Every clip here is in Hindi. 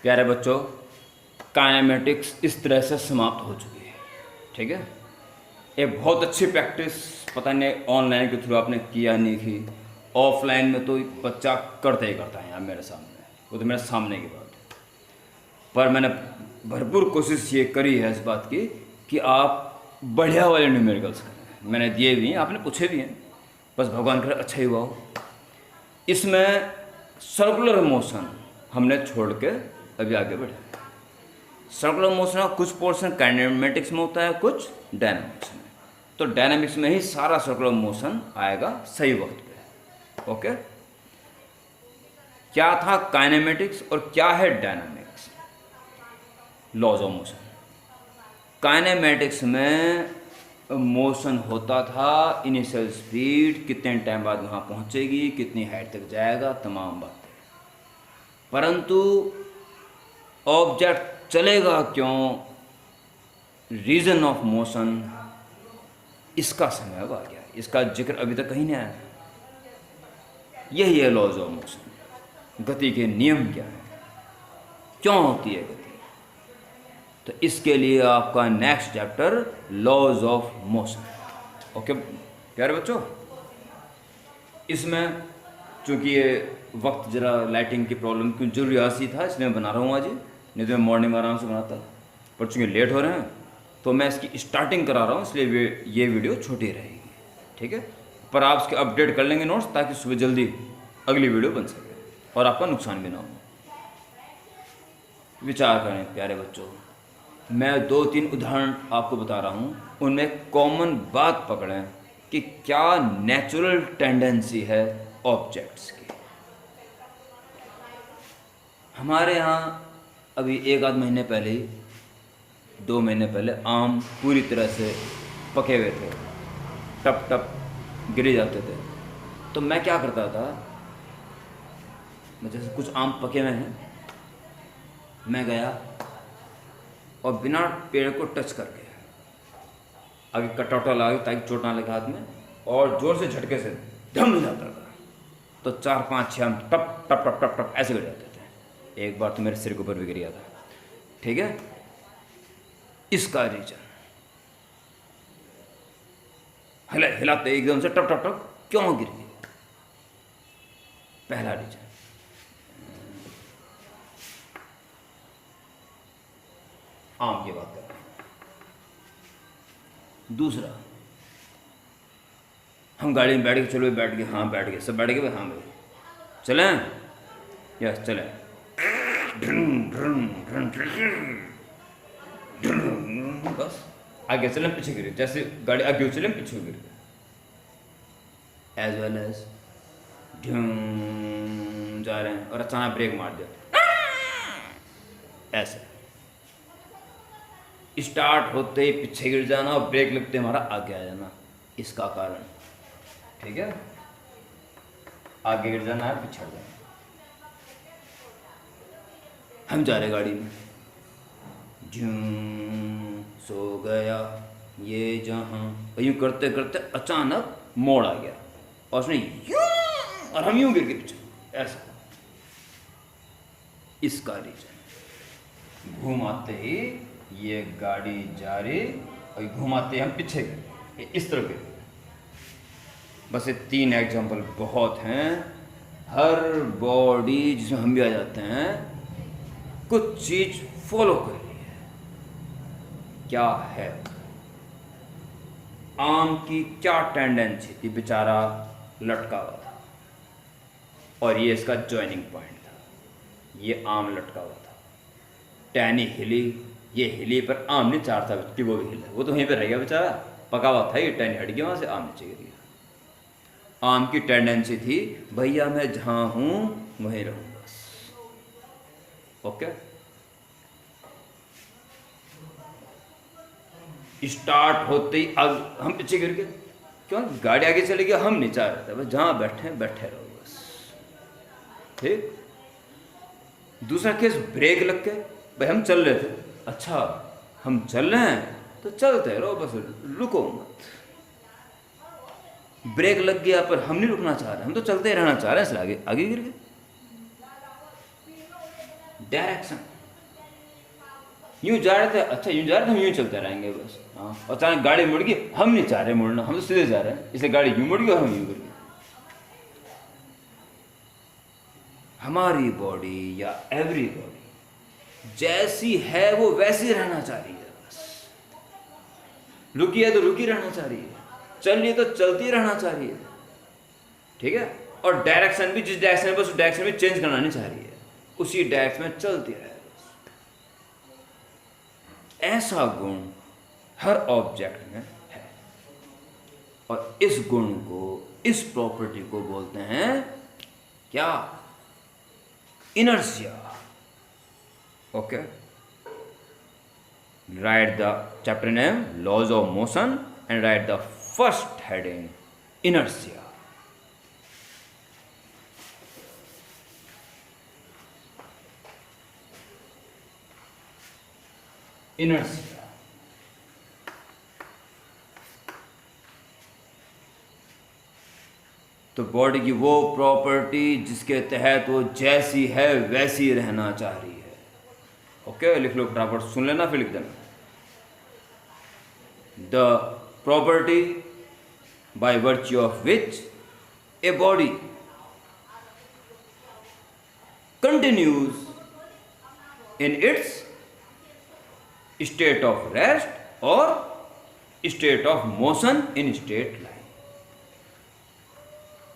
प्यारे बच्चों, काइनेमेटिक्स इस तरह से समाप्त हो चुकी है। ठीक है, एक बहुत अच्छी प्रैक्टिस, पता नहीं ऑनलाइन के थ्रू आपने किया नहीं की, ऑफलाइन में तो बच्चा करता ही करता है। यहाँ मेरे सामने, वो तो मेरे सामने की बात है, पर मैंने भरपूर कोशिश ये करी है इस बात की कि आप बढ़िया वाले न्यूमेरिकल्स करें। मैंने दिए भी हैं, आपने पूछे भी हैं, बस भगवान करे अच्छा ही हुआ हो। इसमें सर्कुलर मोशन हमने छोड़ के अभी आगे बढ़े। सर्कुलर मोशन का कुछ पोर्शन काइनेमेटिक्स में होता है, कुछ डायनामिक्स में। तो डायनामिक्स में ही सारा सर्कुलर मोशन आएगा सही वक्त पे। ओके, क्या था काइनेमेटिक्स और क्या है dynamics? Laws of motion. Kinematics में मोशन होता था, इनिशियल स्पीड, कितने टाइम बाद वहाँ पहुँचेगी, कितनी हाइट तक जाएगा, तमाम बातें। परंतु ऑब्जेक्ट चलेगा क्यों, रीजन ऑफ मोशन, इसका समय अब आ गया, इसका जिक्र अभी तक कहीं नहीं आया। यही है लॉज ऑफ मोशन। गति के नियम क्या है, क्यों होती है गति? तो इसके लिए आपका next chapter laws of motion. Okay प्यारे बच्चों, इसमें चूँकि ये वक्त ज़रा लाइटिंग की प्रॉब्लम क्यों जरूरी आसी था, इसलिए मैं बना रहा हूँ आज। नहीं तो मैं मॉर्निंग में आराम से बनाता, पर चूँकि लेट हो रहे हैं तो मैं इसकी स्टार्टिंग करा रहा हूँ, इसलिए ये वीडियो छोटी रहेगी। ठीक है, पर आप इसके अपडेट कर लेंगे नोट्स, ताकि सुबह जल्दी अगली वीडियो बन सके और आपका नुकसान भी ना हो। विचार करें प्यारे बच्चों, मैं 2-3 उदाहरण आपको बता रहा हूँ, उनमें कॉमन बात पकड़ें कि क्या नेचुरल टेंडेंसी है ऑब्जेक्ट्स की। हमारे यहाँ अभी 1-आध महीने पहले ही, 2 महीने पहले आम पूरी तरह से पके हुए थे, टप टप गिरे जाते थे। तो मैं क्या करता था, जैसे कुछ आम पके हुए हैं, मैं गया और बिना पेड़ को टच करके आगे कटौटा लगा ताकि चोट ना लगे हाथ में, और जोर से झटके से धम जाता था। तो 4-5-6 आम टप टप टप टप टप ऐसे गिर जाते थे। एक बार तो मेरे सिर के ऊपर भी गिर गया था। ठीक है, इसका रीजन हिलाते एकदम से टप टप टप क्यों गिर गई? पहला रीजन। आम की बात कर रहे हैं। दूसरा, हम गाड़ी में बैठ के, चलो बैठ गए, हाँ बैठ गए, सब बैठ गए, हाँ भाई चलें, यस चलें, बस आगे चलें, पीछे गिरे, जैसे गाड़ी आगे चलें पीछे गिर गए, एज वेल एज जा रहे हैं और अचानक ब्रेक मार दिया, ऐसे स्टार्ट होते ही पीछे गिर जाना और ब्रेक लगते हमारा आगे आ जाना, इसका कारण। ठीक है, आगे गिर जाना है, पीछे जाना। हम जा रहे गाड़ी में, सो गया ये जहां, यूं करते करते अचानक मोड़ आ गया और उसने यूं, और हम यूं गिर के पीछे, ऐसा। इसका रीजन, घुमाते ही ये गाड़ी जा रही और घुमाते हम पीछे गए, इस तरह के। बस ये 3 एग्जाम्पल बहुत हैं। हर बॉडी जिसमें हम भी आ जाते हैं, कुछ चीज फॉलो कर रही है। क्या है? आम की क्या टेंडेंसी थी, बेचारा लटका हुआ था और ये इसका ज्वाइनिंग पॉइंट था। ये आम लटका हुआ था, टहनी हिली, ये हिली, पर आम नहीं चाहता कि वो भी हिला, वो तो वहीं पर रह गया बेचारा, पका हुआ था, ये टहनी हट गया, वहाँ से आम नीचे गिर गया। आम की टेंडेंसी थी, भैया मैं जहाँ हूँ वहीं रहूँ बस। ओके, स्टार्ट होते ही अब हम पीछे गिर गए, क्यों? गाड़ी आगे चली गई, हम नीचे आ रहे थे, बस जहाँ बैठे रहो बस। ठीक। दूसरा केस, ब्रेक लग गए, भाई हम चल रहे थे, अच्छा हम चल रहे हैं तो चलते रहो बस, रुको मत। ब्रेक लग गया पर हम नहीं रुकना चाह रहे, हम तो चलते रहना चाह रहे हैं, इसलिए आगे आगे गिर गए। डायरेक्शन, यूं जा रहे थे, अच्छा यूं जा रहे थे, हम यूं चलते रहेंगे बस। हाँ, और अचानक गाड़ी मुड़ गई, हम नहीं चाह रहे मुड़ना, हम तो सीधे जा रहे हैं, इसलिए गाड़ी यूं मुड़ गई और हम यूं मुड़ गए। हमारी बॉडी या एवरी बॉडी जैसी है वो वैसी रहना चाह रही है, बस रुकी है तो रुकी रहना चाह रही है, चल रही है तो चलती रहना चाह रही है, ठीक है। और डायरेक्शन भी जिस डायरेक्शन में, बस उस डायरेक्शन में चेंज करना नहीं चाह रही है, उसी डायरेक्शन में चलती रहे बस। ऐसा गुण हर ऑब्जेक्ट में है, और इस गुण को, इस प्रॉपर्टी को बोलते हैं क्या? Inertia. Okay, write the chapter name laws of motion and write the first heading inertia. Inertia तो बॉडी की वो प्रॉपर्टी जिसके तहत वो जैसी है वैसी रहना चाह रही है। ओके, लिख लो फटाफट, सुन लेना फिर लिख देना। The property by virtue of which a body continues in its state of rest और state of motion in straight line.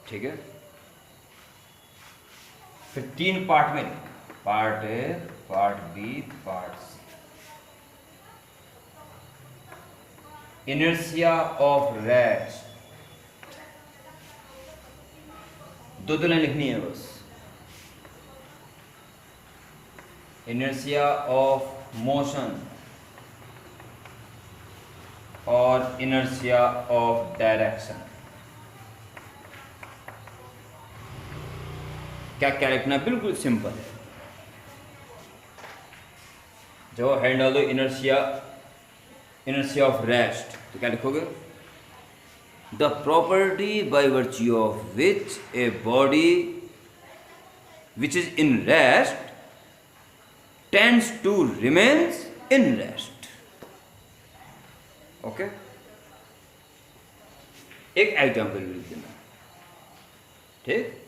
ठीक है, फिर 3 पार्ट में, part A, part B, part C. Inertia of rest, 2 line लिखनी है बस। इनर्शिया ऑफ मोशन और इनर्शिया ऑफ डायरेक्शन। क्या क्या लिखना, बिल्कुल सिंपल है। जो हैंड डाल दो इनर्शिया, इनर्शिया ऑफ रेस्ट, तो क्या लिखोगे? The property by virtue of which a body which is in rest tends to remains in rest. Okay, एक एग्जाम्पल लिख देना, ठीक।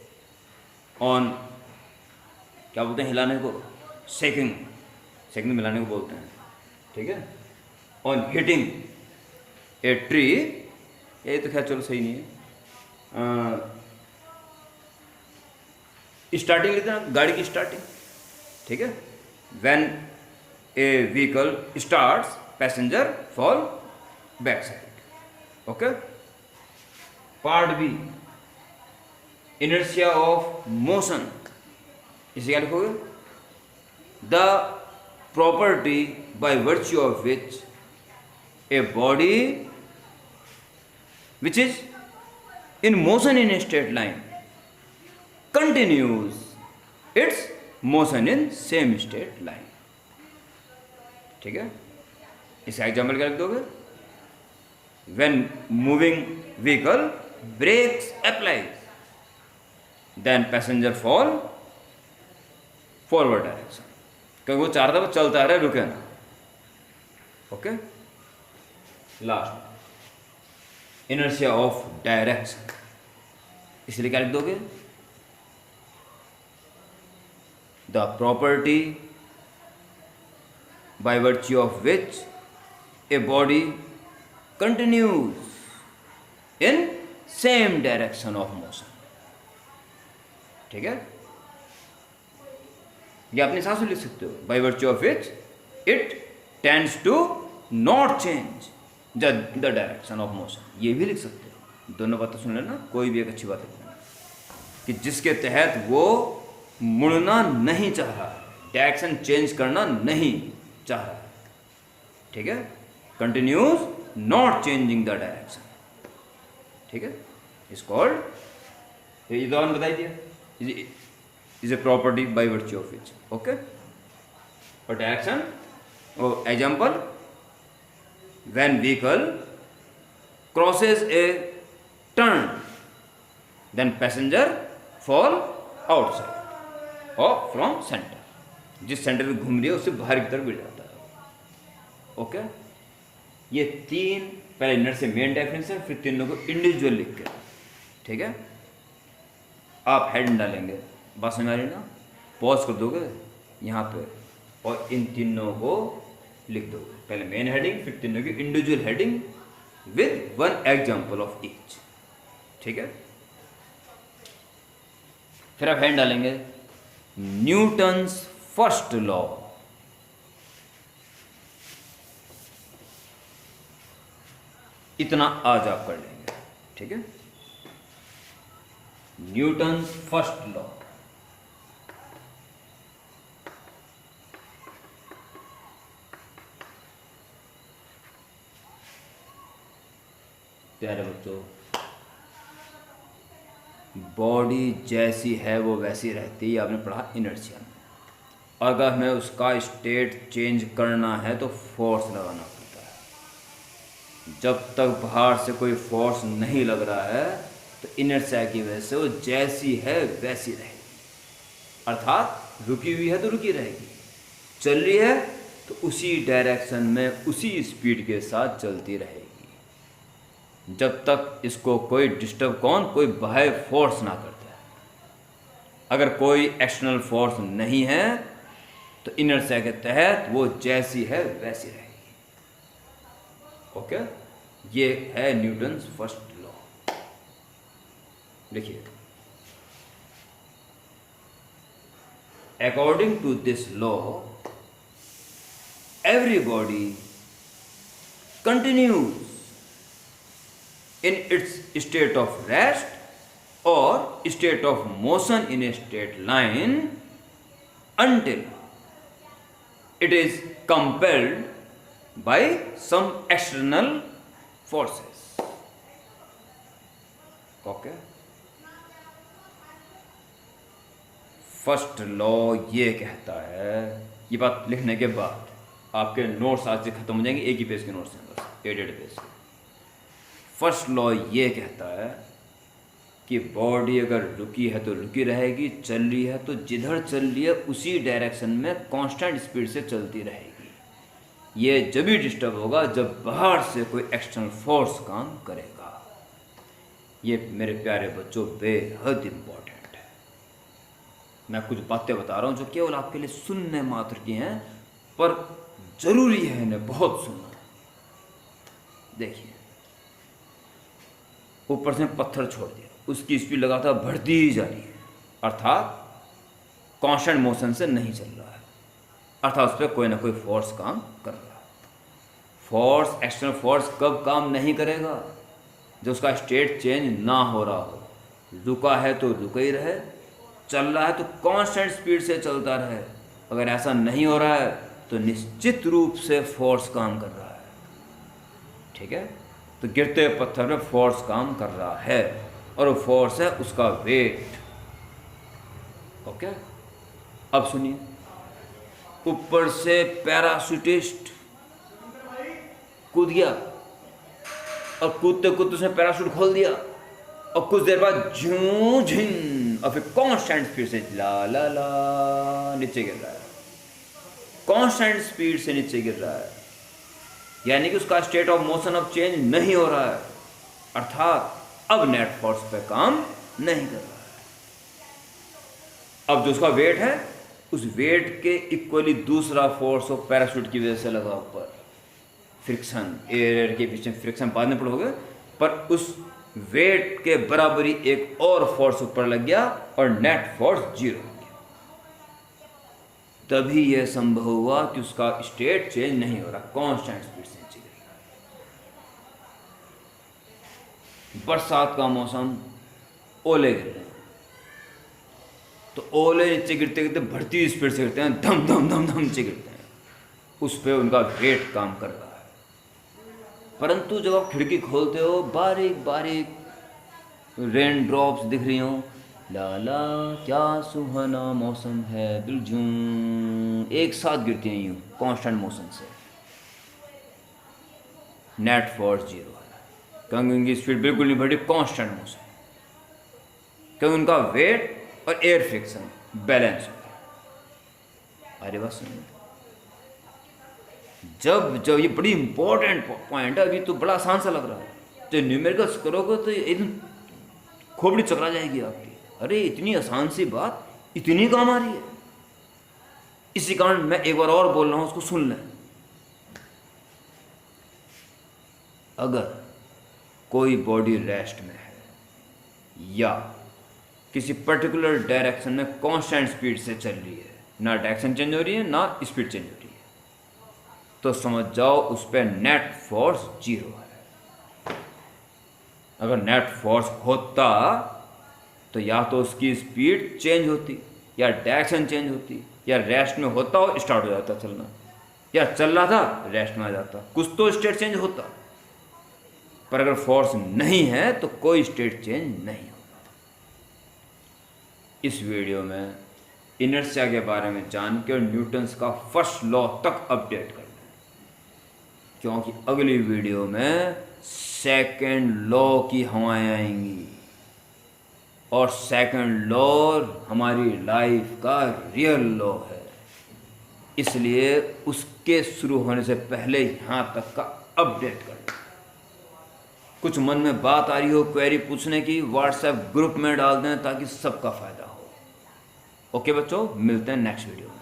ऑन क्या बोलते हैं हिलाने को? शेकिंग, शेकिंग मिलाने को बोलते हैं, ठीक है। ऑन हिटिंग ए ट्री, ये तो खैर चलो सही नहीं है। स्टार्टिंग लेते हैं गाड़ी की स्टार्टिंग, ठीक है। When a vehicle starts passenger fall back side. Okay, part B inertia of motion, इसे क्या लिखोगे? The property by virtue of which a body which is in motion in straight line continues its motion in same straight line. ठीक है, इसका एग्जाम्पल क्या लिख दोगे? When moving vehicle brakes applies then passenger fall forward direction, क्योंकि वो चाह रहा था वो चलता रहे, रुके ना। Okay, last inertia of direction, इसलिए क्या लिख दोगे? The property by virtue of which a body continues in same direction of motion। ठीक है, ये अपने हिसाब से लिख सकते हो। by virtue of which it tends to not change the direction of motion, ये भी लिख सकते हो। दोनों बातें सुन लेना, कोई भी एक अच्छी बात है कि जिसके तहत वो मुड़ना नहीं चाह रहा, डायरेक्शन चेंज करना नहीं चाह रहा है। ठीक है, continues not changing the direction. ठीक है, इज कॉल्ड, ये दोनों बताई दिया, is a property by virtue of which. Okay, और डायरेक्शन, और example, when vehicle crosses a turn then passenger fall outside और फ्रॉम सेंटर, जिस सेंटर में घूम रही है उससे बाहर की तरफ गिर जाता है। ओके, ये तीन पहले इनर से मेन डेफिनेशन, फिर तीनों को इंडिविजुअल लिख के, ठीक है। आप हेडिंग डालेंगे, बात समझ आ रही ना, पॉज कर दोगे यहाँ पे और इन तीनों को लिख दोगे, पहले मेन हेडिंग फिर तीनों की individual heading with one example of each, ठीक है। फिर आप हेडिंग डालेंगे न्यूटन्स फर्स्ट लॉ, इतना आज आप कर लेंगे, ठीक है। न्यूटन्स फर्स्ट लॉ, प्यारे बच्चों, बॉडी जैसी है वो वैसी रहती है, आपने पढ़ा इनर्शिया में। अगर हमें उसका स्टेट चेंज करना है तो फोर्स लगाना पड़ता है। जब तक बाहर से कोई फोर्स नहीं लग रहा है तो इनर्शिया की वजह से वो जैसी है वैसी रहेगी, अर्थात रुकी हुई है तो रुकी रहेगी, चल रही है तो उसी डायरेक्शन में उसी स्पीड के साथ चलती रहेगी, जब तक इसको कोई डिस्टर्ब कोई बाह्य फोर्स ना करता है। अगर कोई एक्सटर्नल फोर्स नहीं है तो इनर्शिया के तहत वो जैसी है वैसी रहेगी, ओके। ये है न्यूटन्स फर्स्ट लॉ। देखिए, according to this law every body continues in its state of rest or state of motion in a straight line until it is compelled by some external forces, okay। First law ये कहता है, ये बात लिखने के बाद आपके नोट्स आज से खत्म हो जाएंगे, एक ही पेज के नोट्स हैं बस, 8 पेज के। फर्स्ट लॉ ये कहता है कि बॉडी अगर रुकी है तो रुकी रहेगी, चल रही है तो जिधर चल रही है उसी डायरेक्शन में कांस्टेंट स्पीड से चलती रहेगी। ये जब भी डिस्टर्ब होगा जब बाहर से कोई एक्सटर्नल फोर्स काम करेगा। ये मेरे प्यारे बच्चों बेहद इम्पोर्टेंट है। मैं कुछ बातें बता रहा हूँ जो केवल आपके लिए सुनने मात्र की हैं, पर जरूरी है इन्हें बहुत सुनना। देखिए, ऊपर से पत्थर छोड़ दिया, उसकी स्पीड लगातार बढ़ती ही जा रही है, अर्थात कांस्टेंट मोशन से नहीं चल रहा है, अर्थात उस पर कोई ना कोई फोर्स काम कर रहा है। फोर्स, एक्सटर्नल फोर्स कब काम नहीं करेगा? जब उसका स्टेट चेंज ना हो रहा हो। रुका है तो रुका ही रहे, चल रहा है तो कांस्टेंट स्पीड से चलता रहे। अगर ऐसा नहीं हो रहा है तो निश्चित रूप से फोर्स काम कर रहा है, ठीक है। तो गिरते हुए पत्थर में फोर्स काम कर रहा है और वो फोर्स है उसका वेट, ओके। अब सुनिए, ऊपर से पैराशूटिस्ट कूद गया और कूदते कूदते उसने पैराशूट खोल दिया और कुछ देर बाद झूं झिन और फिर कांस्टेंट स्पीड से ला ला ला नीचे गिर रहा है, कांस्टेंट स्पीड से नीचे गिर रहा है। यानी कि उसका स्टेट ऑफ मोशन अब चेंज नहीं हो रहा है, अर्थात अब नेट फोर्स पे काम नहीं कर रहा है। अब जो उसका वेट है, उस वेट के इक्वली दूसरा फोर्स ऑफ पैराशूट की वजह से लगा ऊपर, फ्रिक्शन, एयर के बीच में फ्रिक्शन बाद में पढ़ोगे, पर उस वेट के बराबरी एक और फोर्स ऊपर लग गया और नेट फोर्स 0 हो गया। तभी यह संभव हुआ कि उसका स्टेट चेंज नहीं हो रहा, कांस्टेंट स्पीड से नीचे गिर रहा है। बरसात का मौसम, ओले गिर रहे हैं, तो ओले नीचे गिरते गिरते बढ़ती स्पीड से गिरते हैं, धम धम धम धम नीचे गिरते हैं, उस पर उनका वेट काम कर रहा है। परंतु जब आप खिड़की खोलते हो, बारीक बारीक रेन ड्रॉप्स दिख रही हो, लाला क्या सुहाना मौसम है, बिल्जूं एक साथ गिरती हैं यूँ कांस्टेंट मोशन से, नेट फोर्स 0 है, क्योंकि उनकी स्पीड बिल्कुल नहीं बढ़ी, कांस्टेंट मोशन, क्योंकि उनका वेट और एयर फ्रिक्शन बैलेंस हो गया। अरे बस सुनिए, जब जब ये बड़ी इंपॉर्टेंट पॉइंट है, अभी तो बड़ा आसान सा लग रहा है, जो न्यूमेरिकल्स करोगे तो एकदम खोपड़ी चकरा जाएगी आपकी। अरे इतनी आसान सी बात इतनी काम आ रही है। इसी कारण मैं एक बार और बोल रहा हूं, उसको सुन लें। अगर कोई बॉडी रेस्ट में है या किसी पर्टिकुलर डायरेक्शन में कांस्टेंट स्पीड से चल रही है, ना डायरेक्शन चेंज हो रही है ना स्पीड चेंज हो रही है, तो समझ जाओ उस पर नेट फोर्स 0 है। अगर नेट फोर्स होता तो या तो उसकी स्पीड चेंज होती या डायरेक्शन चेंज होती, या रेस्ट में होता और स्टार्ट हो जाता चलना, या चल रहा था रेस्ट में आ जाता, कुछ तो स्टेट चेंज होता। पर अगर फोर्स नहीं है तो कोई स्टेट चेंज नहीं होगा। इस वीडियो में इनर्शिया के बारे में जान के और न्यूटन्स का फर्स्ट लॉ तक अपडेट कर लें, क्योंकि अगली वीडियो में सेकंड लॉ की हवाएं आएंगी, और सेकंड लॉ हमारी लाइफ का रियल लॉ है। इसलिए उसके शुरू होने से पहले यहाँ तक का अपडेट कर लें। कुछ मन में बात आ रही हो, क्वेरी पूछने की, व्हाट्सएप ग्रुप में डाल दें ताकि सबका फायदा हो। ओके बच्चों, मिलते हैं नेक्स्ट वीडियो में।